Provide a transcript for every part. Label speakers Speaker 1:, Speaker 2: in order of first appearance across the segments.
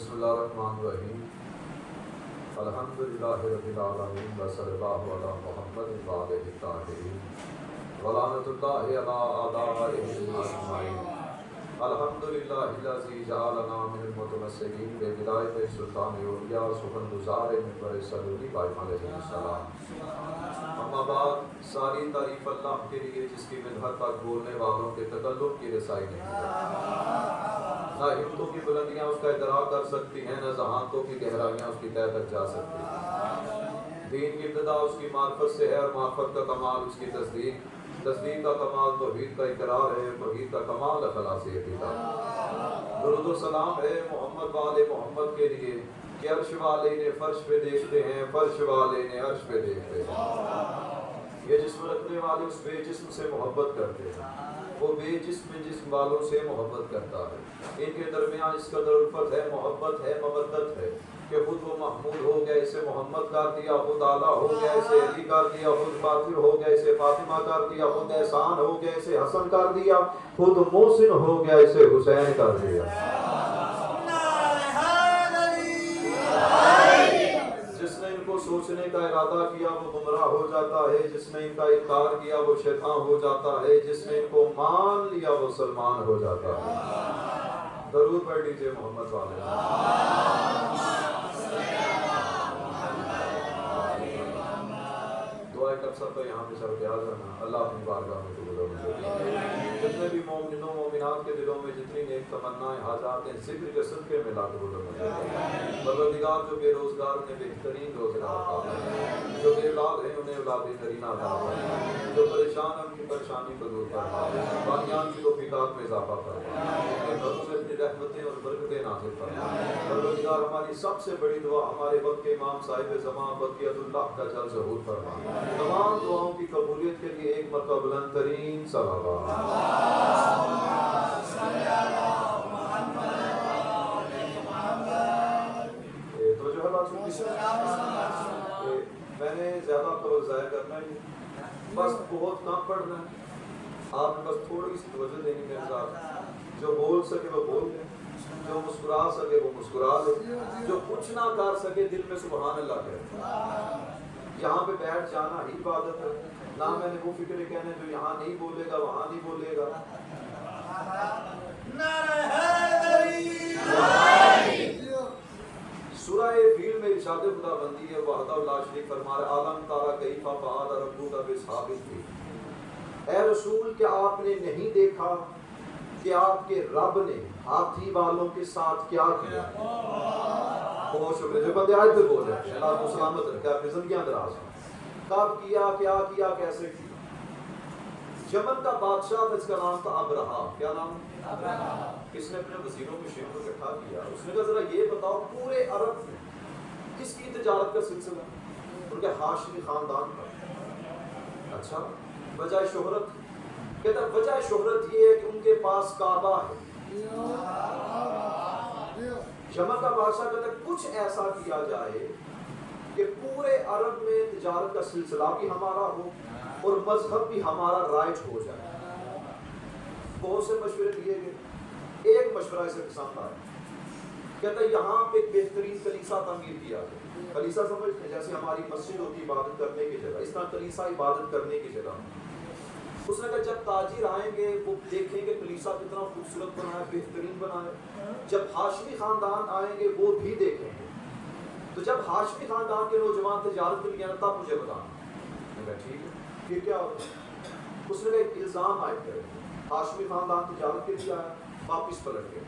Speaker 1: بسم اللہ الرحمن الرحیم الحمدللہ رب العالمین وصلی اللہ علی محمد وآلہ الطاہرین ولعنۃ اللہ علی اعدائہم اجمعین الحمدللہ الذی جعلنا من المتمسکین بہدایۃ سلطان اولیاء سخن گزار منبر سلولی قائم علیہ السلام۔ اما بعد ساری تعریف اللہ کے لیے جس کی مدحت تک بولنے والوں کے تکلم کی رسائی نہیں کرتی، نہ ہمتوں کی بلندیاں اس کا ادراک کر سکتی ہیں، نہ ذہانتوں کی گہرائیاں اس کی تہہ تک جا سکتی ہیں۔ دین کی ابتدا اس کی معرفت سے ہے اور معرفت کا کمال اس کی تصدیق، تصدیق کا کمال توحید کا اقرار ہے، توحید کا کمال اخلاص عقیدہ۔ درود و سلام ہے محمد والے محمد کے لیے کہ عرش والے نے فرش پہ دیکھتے ہیں، فرش والے نے عرش پہ دیکھتے ہیں۔ یہ جسم رکھنے والے اس بے جسم سے محبت کرتے ہیں، وہ بے جسم جسم والوں سے محبت کرتا ہے۔ ان کے درمیان اس قدر الفت ہے، محبت ہے، مودت ہے کہ خود وہ محمود ہو گیا اسے محمد کر دیا، خود اعلیٰ ہو گیا اسے علی کر دیا، خود فاطر ہو گیا اسے فاطمہ کر دیا، خود احسان ہو گیا اسے حسن کر دیا، خود محسن ہو گیا اسے حسین کر دیا۔ جس نے ان کو سوچنے کا ارادہ کیا وہ گمراہ ہو جاتا ہے، جس نے ان کا انکار کیا وہ شیطان ہو جاتا ہے، جس نے ان کو مان لیا وہ سلمان ہو جاتا ہے۔ درود پڑھ لیجئے محمد والے۔ دعائے کب سب تو یہاں پہ سب کے آ جانا، اللہ اپنی بارگاہ میں قبول جتنے بھی مومنوں مومنات کے دلوں میں جتنی نیک تمنائیں حاجات ہیں ذکر کے صدقے میں لا قبول پروردگار جو بے روزگار انہیں بہترین روزگار عطا فرما، جو بے اولاد ہیں انہیں اولاد کرینہ عطا فرما، جو پریشان ہیں ان کی پریشانی کو دور فرما، بانیان کی توفیقات میں اضافہ فرما، ان کے گھروں میں اپنی رحمتیں اور برکتیں نازل فرما۔ پروردگار ہماری سب سے بڑی دعا ہمارے وقت کے امام صاحب زمان بقیت اللہ کا جل ظہور فرما۔ تمام دعاؤں کی قبولیت کے لیے ایک مرتبہ بلند ترین صلوات۔ تو جو میں نے زیادہ تو ضائع کرنا ہی بس بہت کم پڑھنا ہے، آپ نے بس تھوڑی سی توجہ دینی میرے ساتھ، جو بول سکے وہ بول لیں، جو مسکرا سکے وہ مسکرا لے، جو کچھ نہ کر سکے دل میں سبحان اللہ کہے۔ یہاں پہ بیٹھ جانا ہی عبادت ہے، نہ میں نے وہ فکر کہنے جو یہاں نہیں بولے گا وہاں نہیں بولے گا۔ سورہ فیل میں ارشاد خدا بندی ہے وحدہ لا شریک فرما رہا عالم تعالیٰ کیف فعل ربک باصحاب الفیل۔ اے رسول کیا آپ نے نہیں دیکھا کہ آپ کے رب نے ہاتھی والوں کے ساتھ کیا کیا؟ بہت شکریہ جو بندے آج پہ بول رہے ہیں، اللہ کو سلامت رکھے، آپ کی زندگیاں دراز ہیں۔ کب کیا، کیا کیا، کیسے کیا؟ یمن کا بادشاہ تھا، اس کا نام تھا ابرہا۔ کیا نام؟ ابرہا۔ کس نے اپنے وزیروں کو شیخ کو اکٹھا کیا، اس نے کہا ذرا یہ بتاؤ پورے عرب میں کس کی تجارت کا سلسلہ؟ ان کے ہاشمی خاندان کا۔ اچھا وجہ شہرت؟ کہتا وجہ شہرت یہ ہے کہ ان کے پاس کعبہ ہے۔ یمن کا بادشاہ کہتا ہے کچھ ایسا کیا جائے کہ پورے عرب میں تجارت کا سلسلہ بھی ہمارا ہو اور مذہب بھی ہمارا رائج ہو جائے۔ بہت سے مشورے دیے گئے، ایک مشورہ اسے پسند آیا، کہتا ہے یہاں پہ ایک بہترین کلیسا تعمیر کیا جائے۔ کلیسا سمجھتے ہیں جیسے ہماری مسجد ہوتی عبادت کرنے کی جگہ، اس طرح کلیسا عبادت کرنے کی جگہ۔ اس نے کہا جب تاجر آئیں گے وہ دیکھیں گے کلیسا کتنا خوبصورت بنا ہے، بہترین بنا ہے، جب ہاشمی خاندان آئیں گے وہ بھی دیکھیں گے، تو جب ہاشمی خاندان کے نوجوان تجارت کے لیے آنا تب مجھے بتانا۔ میں ٹھیک ہے پھر کیا ہوتا ہے؟ اس نے ایک الزام عائد کرے، ہاشمی خاندان تجارت کے لیے آیا واپس پلٹ گئے۔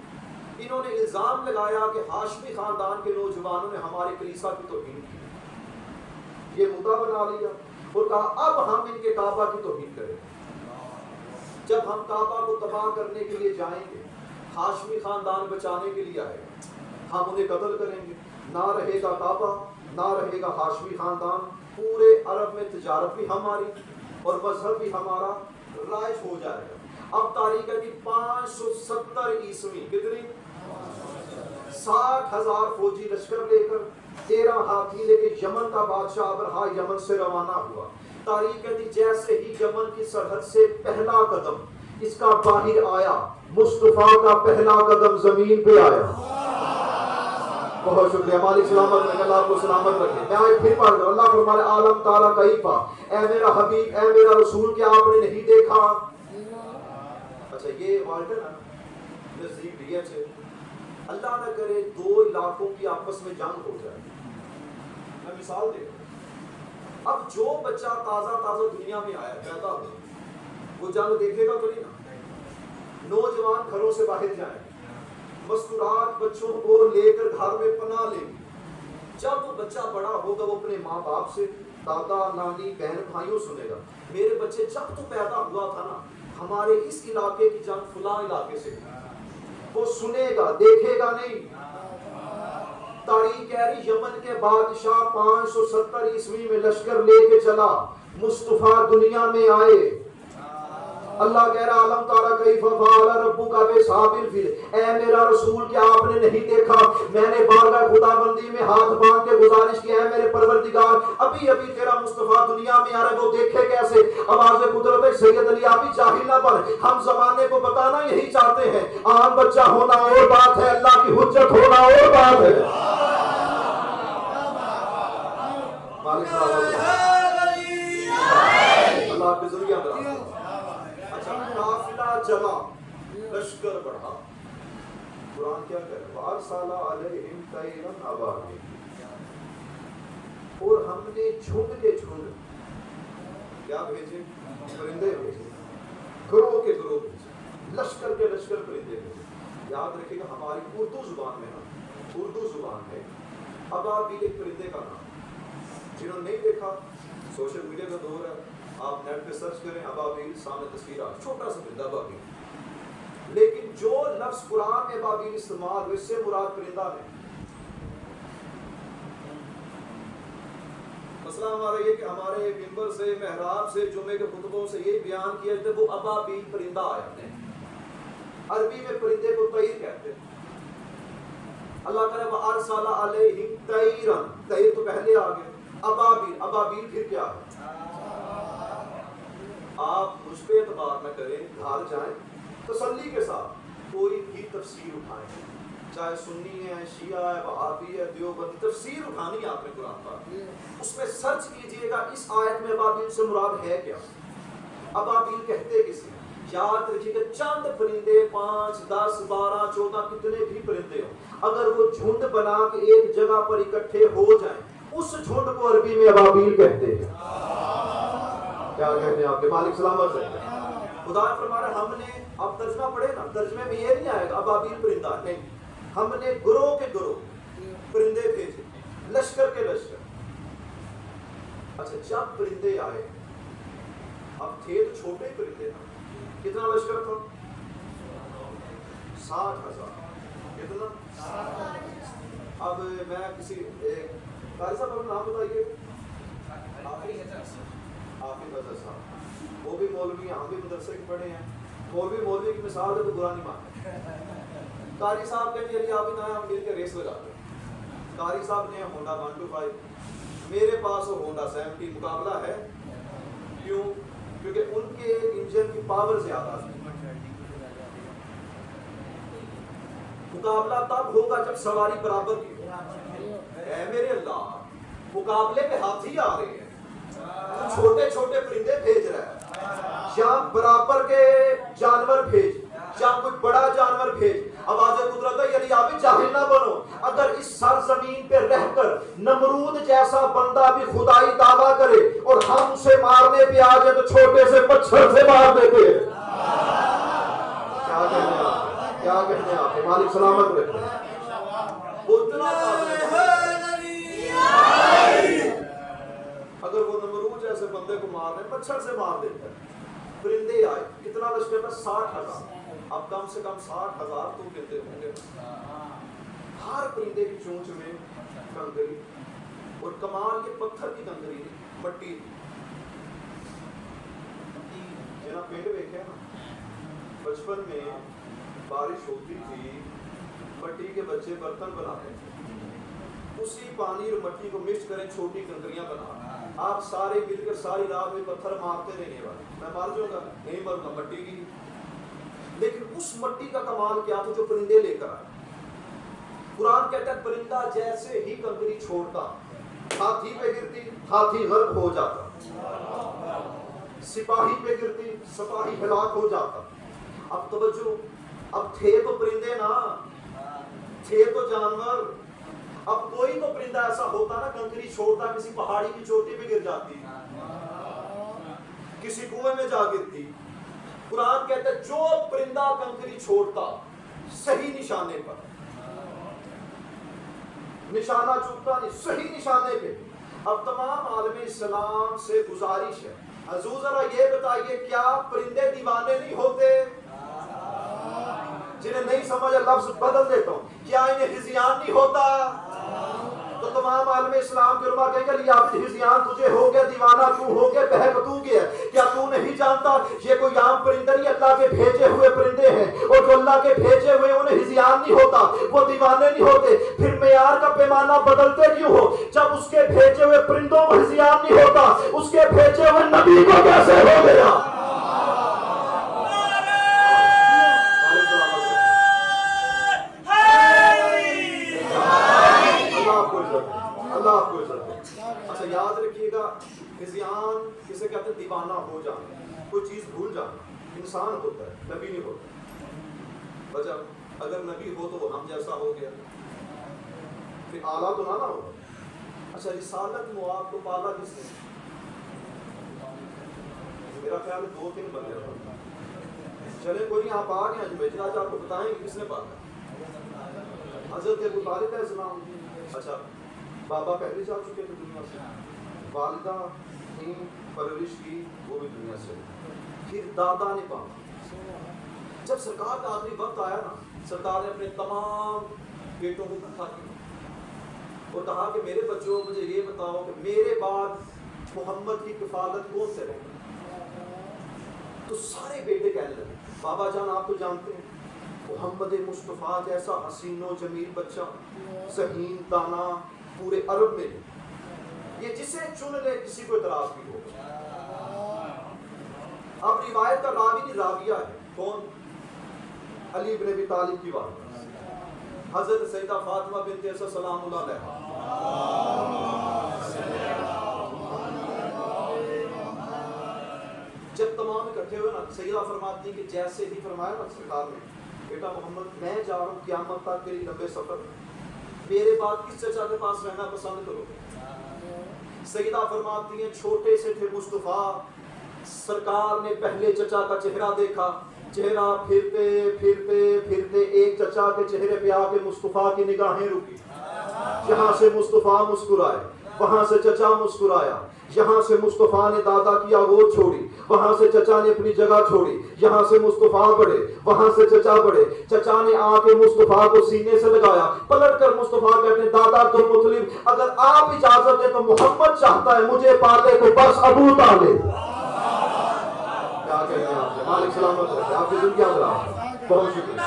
Speaker 1: انہوں نے الزام لگایا کہ ہاشمی خاندان کے نوجوانوں نے ہمارے کلیسا کی توہین کی، یہ مدعا بنا لیا اور کہا اب ہم ان کے کعبہ کی توہین کریں گے۔ جب ہم کعبہ کو تباہ کرنے کے لیے جائیں گے، ہاشمی خاندان بچانے کے لیے آئے گا، ہم انہیں قتل کریں گے، نہ رہے گا کعبہ، نہ رہے گا ہاشمی خاندان، پورے عرب میں تجارت بھی ہماری اور مذہب بھی ہمارا رائج ہو جائے گا۔ اب تاریخ ہے کہ 570 عیسوی کتنی 60,000 فوجی لشکر لے کر 13 ہاتھی لے کے یمن کا بادشاہ ابرہا یمن سے روانہ ہوا۔ تاریخ ہے جیسے ہی یمن کی سرحد سے پہلا قدم اس کا باہر آیا، مصطفیٰ کا پہلا قدم زمین پہ آیا۔ بہت شکریہ مالک سلامت رکھے، اللہ آپ کو سلامت رکھے۔ میں آج پھر پڑھ دوں، اللہ فرمائے عالم تعالیٰ کیفا، اے میرا حبیب، اے میرا رسول، کیا آپ نے نہیں دیکھا؟ اچھا یہ والٹر نزدیک بھی ہے، اللہ نہ کرے دو علاقوں کی آپس میں جنگ ہو جائے۔ میں مثال دے رہا ہوں، اب جو بچہ تازہ دنیا میں آیا پیدا ہو، وہ جنگ دیکھے گا تو نہیں نا؟ نوجوان گھروں سے باہر جائیں، مستورات بچوں کو لے کر گھر میں پناہ لیں گے۔ جب وہ بچہ بڑا ہوگا وہ اپنے ماں باپ سے، دادا نانی بہن بھائیوں سنے گا، میرے بچے جب تو پیدا ہوا تھا نا ہمارے اس علاقے کی جنگ فلاں علاقے سے، وہ سنے گا دیکھے گا نہیں۔ تاریخ کہہ رہی یمن کے بادشاہ 570 عیسوی میں لشکر لے کے چلا، مصطفیٰ دنیا میں آئے، اللہ کہہ رہا عالم تعالیٰ کیف فعل ربک باصحاب الفیل، اے میرا رسول کیا آپ نے نہیں دیکھا؟ میں نے بارگاہ خدا بندی میں ہاتھ باندھ کے گزارش کی ہے میرے پروردگار، ابھی تیرا مصطفیٰ دنیا میں آ رہا ہے، وہ دیکھے کیسے؟ آواز قدرت ہے سید علی آپ ہی جاہل نہ بن، ہم زمانے کو بتانا یہی چاہتے ہیں، عام بچہ ہونا اور بات ہے، اللہ کی حجت ہونا اور بات ہے۔ مالک صاحب اللہ آپ کی زندگی میں دراز کرے۔ قافلہ جمع، لشکر بڑھا، قرآن کیا کہہ رہا ہے وَأَرْسَلَ عَلَيْهِمْ طَيْرًا أَبَابِيلَ، اور ہم نے جھنڈ کے جھنڈ کیا بھیجے؟ پرندے بھیجے، گروہ کے گروہ بھیجے، لشکر کے لشکر پرندے بھیجے۔ یاد رکھیے گا ہماری اردو زبان میں نا، اردو زبان ہے ابابیل ایک پرندے کا نام، جنہوں نے نہیں دیکھا سوشل میڈیا کا دور ہے، آپ نیٹ پہ سرچ کریں ابابیل، سامنے تصویر آ، چھوٹا سا پرندہ ابابیل، لیکن جو لفظ قرآن میں ابابیل استعمال ہوئے اس سے مراد پرندہ نہیں۔ مسئلہ ہمارا یہ کہ ہمارے منبر سے، محراب سے، جمعے کے خطبوں سے یہ بیان کیا جاتا ہے وہ ابابیل پرندہ آیا ہے، عربی میں پرندے کو طیر کہتے ہیں۔ اللہ تعالیٰ وَأَرْسَلَ عَلَيْهِمْ طَيْرًا، طیر تو پہلے آ گئے، ابابیل، ابابیل پھر کیا ہے؟ آپ مجھ پہ اعتبار نہ کریں، گھر جائیں تسلی کے ساتھ کوئی بھی تفسیر اٹھائیں، چاہے سنی ہے، شیعہ ہے، وہابی ہے، دیوبندی، تفسیر اٹھانی ہے آپ نے قرآن پاک، اس میں سرچ کیجئے گا اس آیت میں ابابیل سے مراد ہے کیا، ابابیل کہتے کسی ہیں؟ یاد رکھیے کہ چند پرندے 5 10 12 14 کتنے بھی پرندے ہوں، اگر وہ جھنڈ بنا کے ایک جگہ پر اکٹھے ہو جائیں اس جھنڈ کو عربی میں ابابیل کہتے ہیں۔ کیا کہتے ہیں آپ کے مالک سلامت رہتے ہیں؟ خدا فرما رہا ہے ہم نے، اب ترجمہ پڑھے نا، ترجمے میں یہ نہیں آئے گا ابابیل پرندہ نہیں، ہم نے گروہ کے گروہ پرندے بھیجے، لشکر کے لشکر۔ اچھا جب پرندے آئے، اب تھے تو چھوٹے پرندے نا، کتنا لشکر تھا؟ 60,000، کتنا؟ اب میں کسی قاری صاحب اپنا نام بتائیے، حافظ اظہر صاحب، وہ بھی مولوی ہیں، ہم بھی مدرسے کے پڑھے ہیں، مولوی کی مثال ہے تو برا نہیں مانتے۔ قاری صاحب کہتے ہیں آپ ہی ہم مل کے ریس لگاتے ہیں، قاری صاحب نے ہونڈا 125، میرے پاس وہ ہونڈا 70، مقابلہ ہے، کیوں؟ کیونکہ ان کے انجن کی پاور زیادہ ہے۔ مقابلہ تب ہوگا جب سواری برابر کی ہو۔ اے میرے اللہ، مقابلے پہ ہاتھی آ رہے ہیں، تو چھوٹے چھوٹے پرندے بھیج رہا ہے، یا برابر کے جانور بھیج، یا کوئی بڑا جانور بھیج۔ آواز قدرت ہے یعنی آپ بھی جاہل نہ بنو، اگر اس سرزمین پہ رہ کر نمرود جیسا بندہ بھی خدائی دعویٰ کرے اور ہم اسے مارنے پہ آ جائے تو چھوٹے سے مچھر سے مار دیتے ہیں۔ کیا کہتے ہیں آپ؟ کیا کہتے ہیں آپ؟ مالک سلامت رکھتے ہیں۔ اگر وہ نمرود جیسے بندے کو مار دے، مچھر سے مار دیتا ہے۔ پرندے آئے، کتنا لشکر تھا؟ 60,000۔ اب کم سے کم 60,000 تو پرندے ہوں گے، ہر پرندے کی چونچ میں کنکری، اور کمال یہ پتھر کی کنکری نہیں، مٹی۔ جناب پینڈ دیکھے نا، بچپن میں بارش ہوتی تھی، مٹی کے بچے برتن بناتے تھے، اسی پانی اور مٹی کو مکس کریں، چھوٹی کنکریاں بنا، آپ سارے مل کر ساری رات میں پتھر مارتے رہنے والے، میں مار جاؤں گا نہیں مروں گا، مٹی کی۔ لیکن اس مٹی کا کمال کیا تھا جو پرندے لے کر آئے؟ قرآن کہتا ہے پرندہ جیسے ہی کنکری چھوڑتا ہاتھی پہ گرتی ہاتھی غرق ہو جاتا، سپاہی پہ گرتی سپاہی ہلاک ہو جاتا۔ اب توجہ، اب تھے تو پرندے نا، تھے تو جانور، اب کوئی تو پرندہ ایسا ہوتا نا کنکری چھوڑتا، کسی پہاڑی کی چوٹی پہ گر جاتی، کسی کنویں میں جا گرتی۔ قرآن کہتا ہے جو پرندہ کنکری چھوڑتا صحیح نشانے پر، نشانہ چوکتا نہیں، صحیح نشانے پہ۔ اب تمام عالم اسلام سے گزارش ہے، حضور ذرا یہ بتائیے کیا پرندے دیوانے نہیں ہوتے؟ جنہیں نہیں سمجھا لفظ بدل دیتا ہوں، کیا انہیں ہذیان نہیں ہوتا؟ تو تمام عالم اسلام کے علماء کہیں گے لیابد ہذیان تجھے ہو گیا، دیوانہ کیوں ہو گیا، بہک تو گیا، کیا تو نہیں جانتا یہ کوئی عام پرندے نہیں، اللہ کے بھیجے ہوئے پرندے ہیں، اور جو اللہ کے بھیجے ہوئے انہیں ہذیان نہیں ہوتا، وہ دیوانے نہیں ہوتے۔ پھر معیار کا پیمانہ بدلتے کیوں ہو؟ جب اس کے بھیجے ہوئے پرندوں کو ہذیان نہیں ہوتا، اس کے بھیجے ہوئے نبی کو کیسے ہو گیا؟ اللہ آپ کو عزت دے۔ اچھا یاد رکھیے گا، ہذیان کسے کہتے ہیں؟ دیوانہ ہو جانا، کوئی چیز بھول جانا۔ انسان ہوتا ہے، نبی نہیں ہوتا۔ وجہ اگر نبی ہو تو وہ ہم جیسا ہو گیا، پھر اعلیٰ تو نہ ہوگا۔ اچھا رسالت معاب کو پالا کس نے؟ میرا خیال 2-3 بندے تھا۔ چلے کوئی نہیں، آپ آ گئے ہیں بھیجنا، آج آپ کو بتائیں کہ کس نے پالا۔ حضرت ابو طالب علیہ السلام۔ اچھا بابا پہلے جا چکے تھے دنیا سے، والدہ نے پرورش کی وہ بھی دنیا سے، پھر دادا نے پالا۔ جب سرکار کا آخری وقت آیا نا، سرکار نے اپنے تمام بیٹوں کو اکٹھا کیا اور کہا کہ میرے بچوں مجھے یہ بتاؤ کہ میرے بعد محمد کی کفالت کون سے رہے گا؟ تو سارے بیٹے کہنے لگے بابا جان آپ تو جانتے ہیں محمد مصطفیٰ جیسا حسین و جمیل بچہ، ذہین دانا پورے عرب میں، یہ جسے چن لے کسی کو اعتراض بھی ہوگا۔ اب روایت کا راوی نہیں، راویہ ہے کون؟ علی بن ابی طالب کی بات، حضرت سیدہ فاطمہ بنت اسد سلام اللہ علیہا۔ جب تمام اکٹھے ہوئے نا، سیدہ فرماتی ہیں کہ جیسے ہی فرمایا نا سرکار نے، بیٹا محمد میں جا رہا ہوں قیامت تک تیری لمبے سفر، میرے بعد کس چچا کے پاس رہنا پسند کرو گے؟ سیدہ فرماتی ہیں چھوٹے سے تھے مصطفیٰ، سرکار نے پہلے چچا کا چہرہ دیکھا، چہرہ پھرتے پھرتے پھرتے ایک چچا کے چہرے پہ آ کے مصطفیٰ کی نگاہیں رکی، یہاں سے مصطفیٰ مسکرائے، وہاں سے چچا مسکرایا، یہاں سے مصطفیٰ نے دادا کی آگوش چھوڑی، وہاں سے چچا نے اپنی جگہ چھوڑی، یہاں سے مصطفیٰ بڑھے، وہاں سے چچا بڑھے، چچا نے آ کے مصطفیٰ کو سینے سے لگایا، پلٹ کر مصطفیٰ کہتے ہیں دادا عبدالمطلب اگر آپ اجازت دیں تو محمد چاہتا ہے مجھے پالے تو بس ابو طالب۔ کیا کہتے ہیں آپ سے؟ مالک سلامت رکھے آپ کی زندگی آزاد، بہت شکریہ۔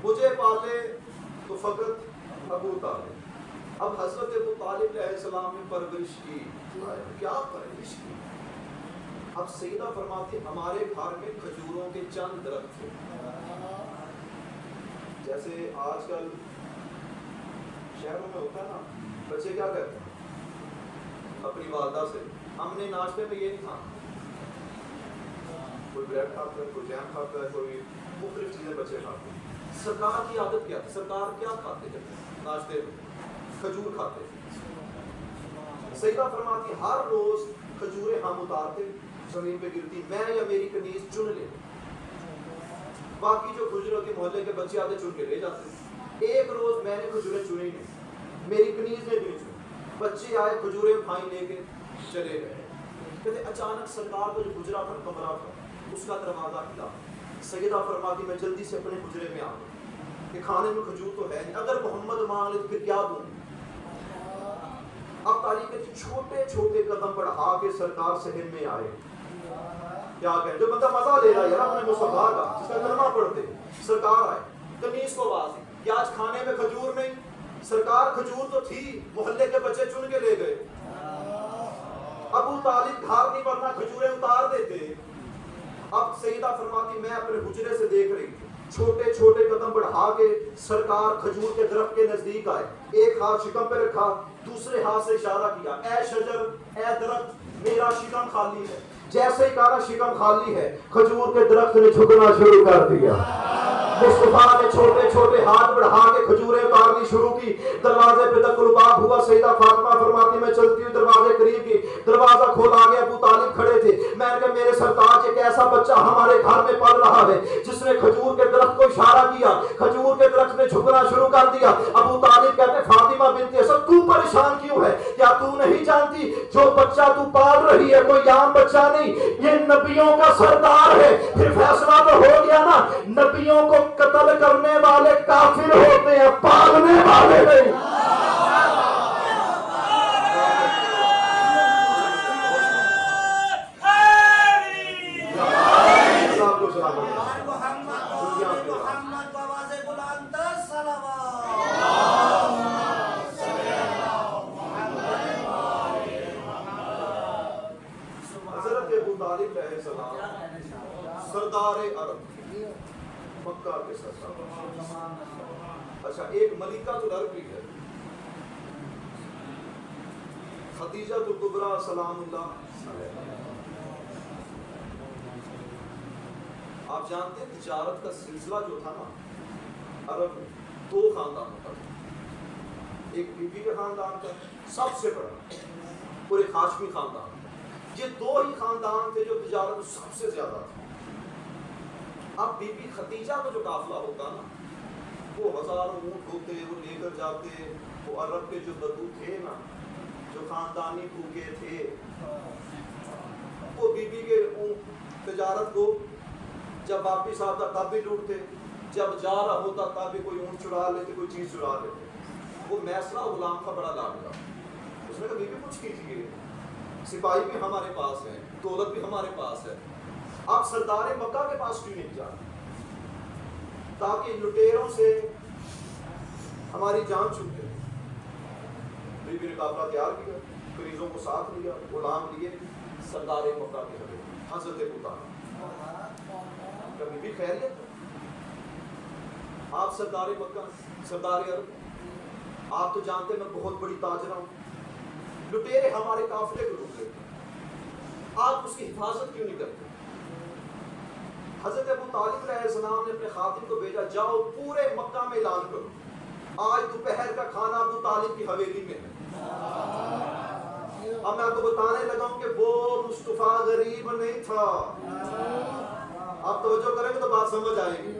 Speaker 1: مجھے پالے تو فقط ابو طالب۔ اب حضرت ابو طالب علیہ السلام نے پرورش کی، کیا پرورش کی؟ اب سیدہ فرماتی ہمارے گھر میں کھجوروں کے چند درخت تھے، جیسے آج کل شہروں میں ہوتا ہے نا، بچے کیا کرتے ہیں اپنی والدہ سے ہم نے ناشتے میں یہ نہیں کھانا، کوئی بریڈ کھاتا ہے، کوئی جیم کھاتا ہے، کوئی مختلف چیزیں بچے کھاتے ہیں۔ سرکار کی عادت کیا تھی؟ سرکار کیا کھاتے تھے ناشتے میں؟ کھجور کھاتے تھے۔ سیدہ فرماتی ہر روز کھجوریں ہم اتارتے، زمین پہ گرتی، میں یا میری کنیز چن لے، باقی جو کھجور ہوتی محلے کے بچے آتے چن کے لے جاتے۔ ایک روز میں نے کھجوریں چنی نہیں، میری کنیز نے بھی نہیں چنی، بچے آئے کھجوریں اٹھائیں لے کے چلے گئے۔ کہتے اچانک سرکار کا جو حجرہ تھا کمرہ تھا اس کا دروازہ ہلا، سیدہ فرماتی میں جلدی سے اپنے حجرے میں آ گئی کہ کھانے میں کھجور تو ہے نہیں، اگر محمد مانگ لے تو پھر کیا دوں؟ اب تاریخ کے چھوٹے چھوٹے قدم بڑھا کے سرکار صحن میں آئے، کیا کہیں جو بندہ مزہ لے رہا ہے یار اپنے مصطفیٰ کا، جس کا کلمہ پڑھتے، سرکار آئے، قمیص کو آواز دی کہ آج کھانے میں کھجور نہیں، سرکار کھجور تو تھی، محلے کے بچے چن کے لے گئے، ابو طالب گھر نہیں ورنہ کھجوریں اتار دیتے۔ اب سیدہ فرماتی میں اپنے حجرے سے دیکھ رہی تھی، چھوٹے چھوٹے قدم بڑھا کے سرکار کھجور کے درخت کے نزدیک آئے، ایک ہاتھ شکم پہ رکھا، دوسرے ہاتھ سے اشارہ کیا، اے شجر، اے درخت، میرا شکم خالی ہے۔ جیسے ہی کہا شکم خالی ہے، کھجور کے درخت نے جھکنا شروع کر دیا۔ مصطفیٰ نے چھوٹے چھوٹے ہاتھ بڑھا کے کھجوریں اتارنی شروع کی۔ دروازے پہ دق الباب ہوا، سیدہ فاطمہ فرماتی میں چلتی ہوں دروازے قریب کی، دروازہ کھولا گیا، ابو طالب کھڑے تھے۔ میں نے کہا میرے سرتاج ایک ایسا بچہ ہمارے گھر میں پل رہا ہے جس نے کھجور کے درخت کو اشارہ کیا، کھجور کے درخت نے جھکنا شروع کر دیا۔ ابو طالب کہتے فاطمہ بنت اسد تو پریشان کیوں ہے؟ کیا تو نہیں جانتی جو بچہ تو پال رہی ہے کوئی عام بچہ نہیں، یہ نبیوں کا سردار ہے۔ پھر فیصلہ تو ہو گیا نا، نبیوں کو قتل کرنے والے کافر ہوتے ہیں، پالنے والے نہیں۔ حضرت ابو طالب علیہ السلام سردار عرب، مکہ کے سردار۔ اچھا ایک ملکہ العرب بھی ہے، خدیجہ الکبریٰ سلام اللہ علیہا۔ آپ جانتے ہیں تجارت کا سلسلہ جو تھا نا عرب میں، دو خاندانوں کا، ایک بی بی کے خاندان کا سب سے بڑا اور ایک ہاشمی خاندان۔ یہ دو ہی خاندان تھے جو تجارت سب سے زیادہ تھا۔ اب بی بی خدیجہ کا جو قافلہ ہوتا نا، وہ ہزاروں اونٹ ہوتے، وہ لے کر جاتے، وہ عرب کے جو بدو تھے نا، جو خاندانی بھوکے تھے، وہ بی بی کے تجارت کو جب واپس آتا تب بھی لوٹتے، جب جا رہا ہوتا تب بھی کوئی اونٹ چرا لیتے، کوئی چیز چرا لیتے۔ وہ میسرہ غلام کا بڑا لاڈلا، اس نے کہا بی بی کچھ کیجیے، سپاہی بھی ہمارے پاس ہیں، دولت بھی ہمارے پاس ہے، آپ سردار مکہ کے پاس کیوں نہیں جاتے تاکہ لٹیروں سے ہماری جان چھوٹے۔ بی بی نے قافلہ تیار کیا، کنیزوں کو ساتھ لیا، غلام لیے، سردار مکہ کے حوالے حضرت ابو طالب۔ کبھی بھی خیریت آپ سردار مکہ، سردار عرب، آپ تو جانتے میں بہت بڑی تاجرہ ہوں، لٹیرے ہمارے قافلے کو لوٹ لیتے، آپ اس کی حفاظت کیوں نہیں کرتے؟ حضرت ابو طالب علیہ السلام نے اپنے خادم کو بھیجا، جاؤ پورے مکہ میں اعلان کرو آج دوپہر کا کھانا ابو طالب کی حویلی میں ہے۔ اب میں آپ کو بتانے لگا ہوں کہ وہ مصطفیٰ غریب نہیں تھا۔ آپ توجہ کریں گے تو بات سمجھ آئے گی۔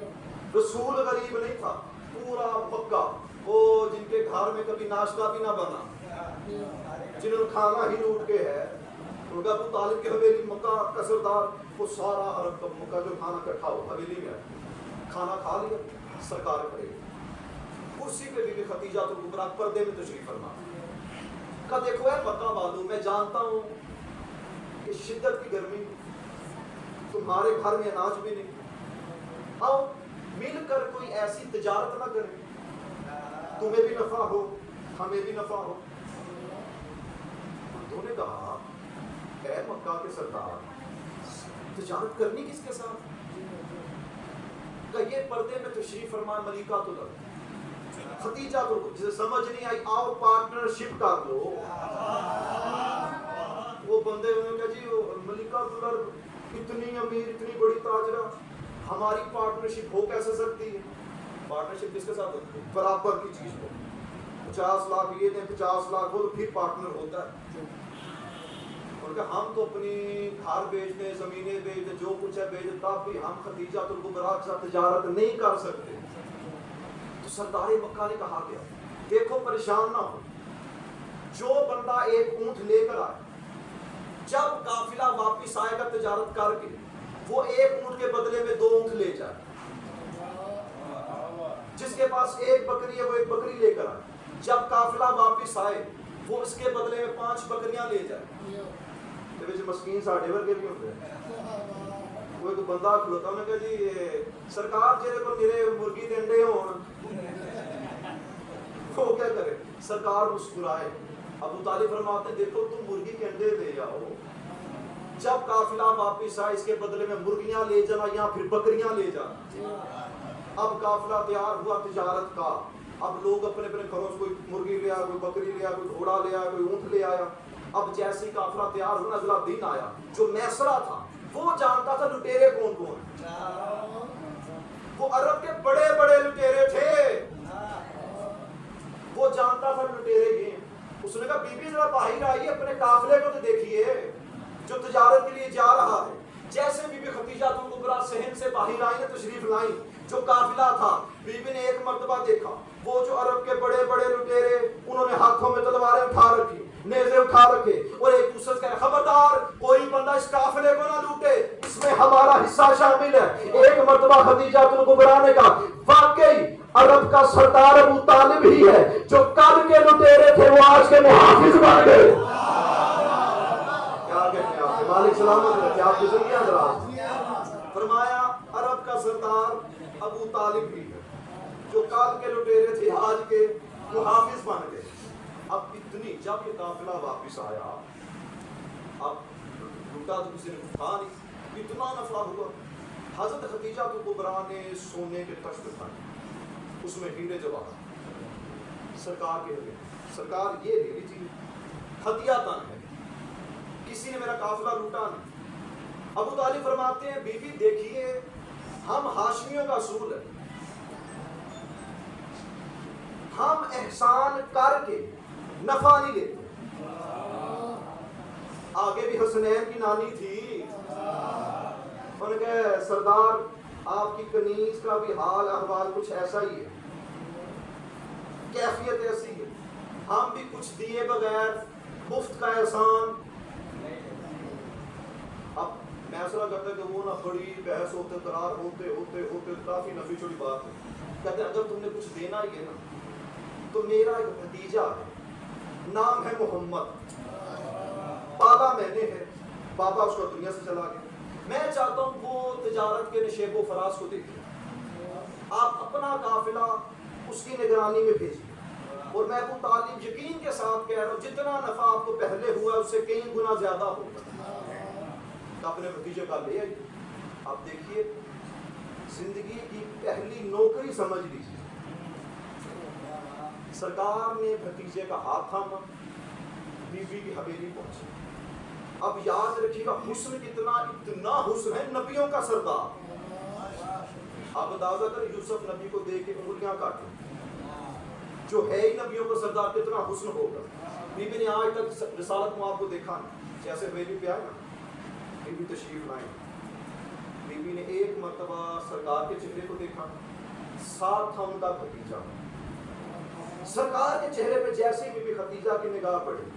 Speaker 1: رسول غریب نہیں تھا، پورا مکہ، وہ جن کے گھر میں کبھی ناشتہ بھی نہ بنا، جنہوں نے کھانا ہی لوٹ کے ہے، ان کا ابو طالب کی حویلی مکہ کا سردار، وہ سارا عرب کا مکہ جو کھانا اکٹھا ہو حویلی میں کھانا کھا لیا، سرکار کھڑے کرسی پہ بی بی خدیجہ الکبریٰ پردے میں تشریف فرما کہا دیکھو اے مکہ والو، میں جانتا ہوں کہ شدت کی گرمی، تمہارے گھر میں اناج بھی نہیں، آؤ مل کر کوئی ایسی تجارت نہ کریں، تمہیں بھی نفع ہو ہمیں بھی نفع ہو۔ انہوں نے کہا اے مکہ کے سردار، تجارت کرنی کس کے ساتھ؟ کہ یہ پردے میں تشریف فرمان ملکہ العرب خدیجہ کو، جسے سمجھ نہیں آئی آؤ پارٹنرشپ کر لو۔ وہ بندے انہوں نے کہا جی ملکہ العرب اتنی امیر، اتنی بڑی تاجرہ، ہماری پارٹنرشپ ہو کیسے سکتی ہے؟ پارٹنرشپ کس کے ساتھ ہوتی ہے؟ برابر کی چیز کو 50 لاکھ یہ دیں 50 لاکھ وہ، پھر پارٹنر ہوتا ہے۔ ان کا ہم تو اپنی گھر بیچ دیں، زمینیں بیچ دیں، جو کچھ ہے بیچ دیں، تب بھی ہم خدیجہ الکبریٰ کے ساتھ تجارت نہیں کر سکتے۔ تو سردار مکہ نے کہا کیا؟ دیکھو پریشان نہ ہو، جو بندہ ایک اونٹ لے کر آئے، جب قافلہ واپس آئے گا تجارت کر کے، وہ ایک اونٹ کے بدلے میں 2 اونٹ لے جائے۔ جس کے پاس ایک بکری ہے وہ ایک بکری لے کر آئے، جب قافلہ واپس آئے وہ اس کے بدلے میں 5 بکریاں لے جائے۔ مسکین ساڑھے ورگے بھی ہوتے ہیں، وہ ایک بندہ کھلوتا، انہوں نے کہا جی سرکار جیرے کو میرے مرغی دے انڈے ہون، وہ کیا کرے؟ سرکار مسکرائے۔ ابو طالب فرماتے ہیں دیکھو تم مرغی کے انڈے لے جاؤ، جب قافلہ واپس آئے اس کے بدلے میں مرغیاں لے جانا یا پھر بکریاں لے جانا۔ اب قافلہ تیار ہوا تجارت کا. اب لوگ اپنے اپنے گھروں سے کوئی مرغی لیا, کوئی بکری لیا, کوئی گھوڑا لیا, کوئی اونٹ لے آیا. اب جیسے ہی قافلہ تیار ہوا, نزلہ الدین آیا. جو میسرہ تھا وہ جانتا تھا لٹیرے کون کون, وہ عرب کے بڑے بڑے لٹیرے تھے, وہ جانتا تھا لٹیرے گئے. اس نے کہا بی بی ذرا باہر آئیے, اپنے قافلے کو تو دیکھیے جو تجارت کے لیے جا رہا ہے. جیسے بی بی خدیجہ کبریٰ صحن سے باہر آئی, تشریف لائیں, جو قافلہ تھا بی بی نے ایک مرتبہ دیکھا, وہ جو عرب کے بڑے بڑے لٹیرے, انہوں نے ہاتھوں میں تلواریں اٹھا رکھی, نیزے اٹھا رکے, اور ایک دوسرے سے کہا خبردار کوئی بندہ اس قافلے کو نہ لوٹے, اس میں ہمارا حصہ شامل ہے. ایک مرتبہ خدیجہ کبریٰ نے کہا واقعی عرب کا سردار ابو طالب ہی ہے, جو کل کے لٹیرے تھے وہ آج کے محافظ بن گئے. کیا کہتے ہیں آپ, مالک سلامت رکھے آپ کی زندگی حضرات. فرمایا عرب کا سردار ابو طالب ہی ہے, جو کل کے لٹیرے تھے آج کے محافظ بن گئے. اب اتنی, جب یہ قافلہ واپس آیا, اب لوٹا تو کسی نے اٹھا نہیں, اتنا نفع ہوا. حضرت خدیجہ کبریٰ نے سونے کے تخت بنائے, اس میں ہیرے جواہرات سرکار کے لگے. سرکار یہ لے لیجیے ہدیہ تن ہے, کسی نے میرا قافلہ لوٹا نہیں. ابو طالب فرماتے ہیں بی بی دیکھیے ہم ہاشمیوں کا اصول ہے, ہم احسان کر کے نفع نہیں لیتے. آگے بھی حسنین کی نانی تھی, انہوں نے کہا سردار آپ کی کنیز کا بھی حال احوال کچھ ایسا ہی ہے, کیفیت ایسی ہے, ہم بھی کچھ دیے بغیر مفت کا احسان. اب میسرہ کرتے کہ وہ نہ بڑی بحث ہوتے قرار ہوتے ہوتے ہوتے کافی نفی چھوڑی بات ہے. کہتے ہیں اگر تم نے کچھ دینا ہی ہے نا تو میرا ایک بھتیجا ہے, نام ہے محمد, پالا میں نے ہے, بابا اس کو دنیا سے چلا گیا. میں چاہتا ہوں وہ تجارت کے نشیب و فراز کو دیکھیں, آپ اپنا قافلہ اس کی نگرانی میں بھیجیے, اور میں ابو طالب یقین کے ساتھ کہہ رہا ہوں جتنا نفع آپ کو پہلے ہوا اس سے کئی گنا زیادہ ہوگا. اپنے بھتیجے کا لے آئیے. آپ دیکھیے زندگی کی پہلی نوکری سمجھ لیجیے, سرکار نے بھتیجے کا ہاتھ تھاما, بی بی کی حویلی پہنچی. اب یاد رکھیے گا حسن کتنا, اتنا حسن ہے نبیوں کا سردار. آپ اندازہ کریں یوسف نبی کو دیکھ کے انگلیاں کاٹیں, جو ہے ہی نبیوں کا سردار کتنا حسن ہوگا. بی بی نے آج تک رسالت میں آپ کو دیکھا نہیں, جیسے حویلی پہ آئے نا بی بی تشریف لائیں, بی بی نے ایک مرتبہ سرکار کے چہرے کو دیکھا, ساتھ تھا ان کا بھتیجا. سرکار کے چہرے پہ جیسے بی بی خدیجہ کی نگاہ پڑی,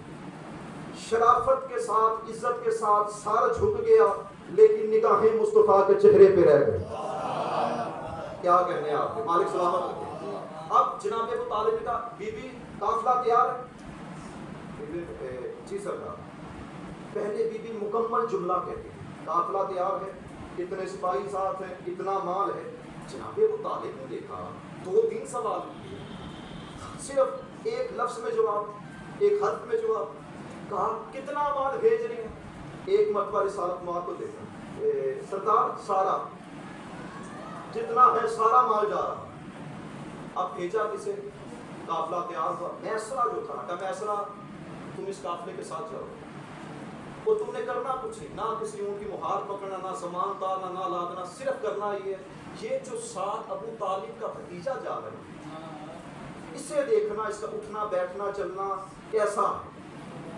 Speaker 1: شرافت کے ساتھ عزت کے ساتھ سر جھک گیا, لیکن نگاہیں مصطفیٰ کے چہرے پہ رہ گئی. کیا کہنے ہیں آپ کے مالک سلامت رکھے. اب جناب ابو طالب کا بی بی قافلہ تیار ہے, جی سرکار. پہلے بی بی مکمل جملہ کہتی ہے, قافلہ تیار ہے, اتنے سپاہی ساتھ ہیں, اتنا مال ہے. جناب ابو طالب نے دیکھا 2-3 سوال کیے, صرف ایک لفظ میں جواب, ایک حرف میں جواب. کہا کتنا مال بھیج رہی ہیں. ایک مرتبہ رسالت مال کو دیکھا, سردار سارا جتنا ہے سارا مال جا رہا. اب بھیجا کسے, قافلہ تیار ہوا. میسرہ جو تھا, کہا میسرہ تم اس قافلے کے ساتھ جاؤ, اور تم نے کرنا کچھ نہیں, نہ کسی اونٹ کی مہار پکڑنا, نہ سامان اتارنا, نہ لادنا, صرف کرنا یہ ہے یہ جو ساتھ ابو طالب کا بھتیجا جا رہا ہے اسے دیکھنا, اس کا اٹھنا بیٹھنا چلنا کیسا ہے.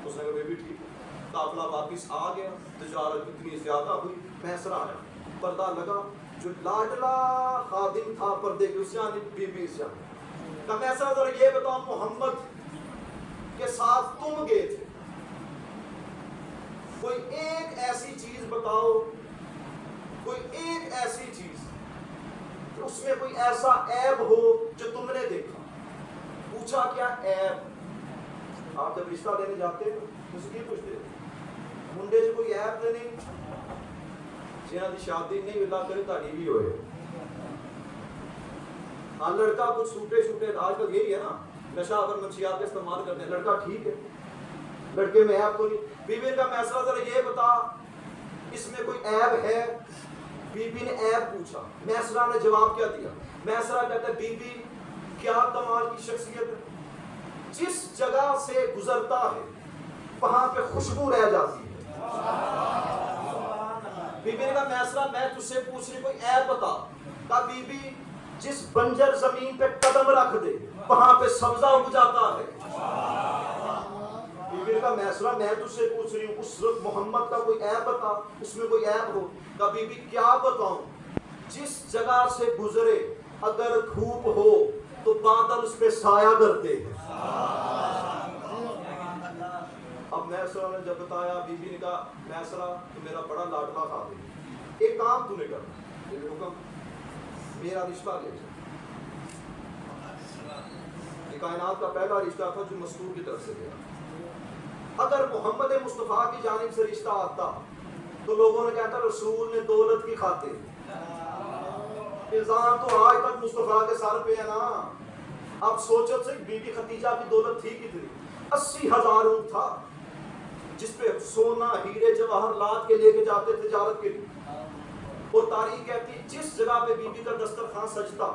Speaker 1: اس نے کہا بیبی ٹھیک. قافلہ واپس آ گیا, تجارت اتنی زیادہ ہوئی, میسرہ آیا, پردہ لگا. جو لاڈلا خادم تھا پردے کی اس جانب, بی بی اس جانب. کہا میسرہ ذرا یہ بتاؤ محمد کے ساتھ تم گئے تھے, کوئی ایک ایسی چیز بتاؤ, کوئی ایک ایسی چیز اس میں کوئی ایسا عیب ہو جو تم نے دیکھا. پوچھا کیا عیب. آپ جب رشتہ دینے جاتے ہیں تو اس کی پوچھتے منڈے سے کوئی عیب تو نہیں, جنہاں دی شادی نہیں اللہ کرے تاڑی بھی ہوئے. ہاں لڑکا کچھ سوٹے شوٹے, آج کل یہی ہے نا, نشہ اور منشیات کا استعمال کرتے ہیں. لڑکا ٹھیک ہے, لڑکے میں عیب تو نہیں. بیوی کا میسرہ ذرا یہ بتا اس میں کوئی عیب ہے. بی بی نے عیب پوچھا، میسرہ نے جواب کیا دیا؟ میسرہ کہتا ہے بی بی کیا کمال کی شخصیت ہے، جس جگہ سے گزرتا ہے وہاں پہ خوشبو رہ جاتی ہے۔ بی بی نے کہا میسرہ میں تجھ سے پوچھ رہی کوئی عیب بتا۔ کہا بی بی جس بنجر زمین پہ قدم رکھ دے وہاں پہ سبزہ اگ جاتا ہے۔ بی بی نے کہا میسرہ میں تجھ سے پوچھ رہی ہوں اس محمد کا کوئی عیب بتا، اس میں کوئی عیب ہو۔ کہا بی بی کیا بتاؤں، جس جگہ سے گزرے اگر دھوپ ہو تو بادل اس پہ سایہ کرتے ہیں۔ اب میسرہ نے جب بتایا، بی بی نے کہا میسرہ تو میرا بڑا لاڈلا خادم ہے، ایک کام تو نے کرنا، یہ حکم میرا رشتہ لے جا۔ یہ کائنات کا پہلا رشتہ تھا جو مستور کی طرف سے گیا۔ اگر محمد مصطفیٰ کی جانب سے رشتہ آتا تو لوگوں نے کہتا رسول نے دولت کی خاطر، الزام تو آج تک مصطفیٰ کے سر پہ ہے نا۔ اب سوچو سے بی بی خدیجہ کی دولت تھی کتنی، 80,000 اونٹ تھا جس پہ سونا ہیرے جواہرات کے لے کے جاتے تجارت کے لیے۔ اور تاریخ کہتی ہے جس جگہ پہ بی بی کا دسترخوان سجتا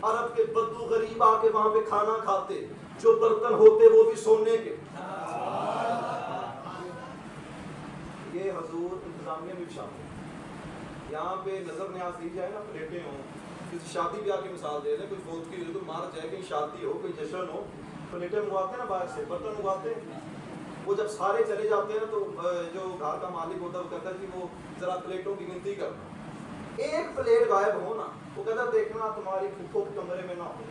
Speaker 1: عرب کے بدو غریب آ کے وہاں پہ کھانا کھاتے، جو برتن ہوتے وہ بھی سونے کے۔ یہ حضور انتظامیہ میں بھی شامل ہے۔ یہاں پہ نظر نیاز دی جائے نا، پلیٹیں ہوں، کسی شادی بیاہ کی مثال دے لیں، کوئی فوت کی ہوئی کوئی مار جائے، کہیں شادی ہو کوئی جشن ہو، پلیٹیں منگواتے ہیں نا باہر سے، برتن منگواتے ہیں۔ وہ جب سارے چلے جاتے ہیں تو جو گھر کا مالک ہوتا ہے وہ کہتا ہے کہ وہ ذرا پلیٹوں کی گنتی کرنا، ایک پلیٹ غائب ہو نا، وہ کہتا ہے دیکھنا تمہاری پھپھو کے کمرے میں نہ ہو،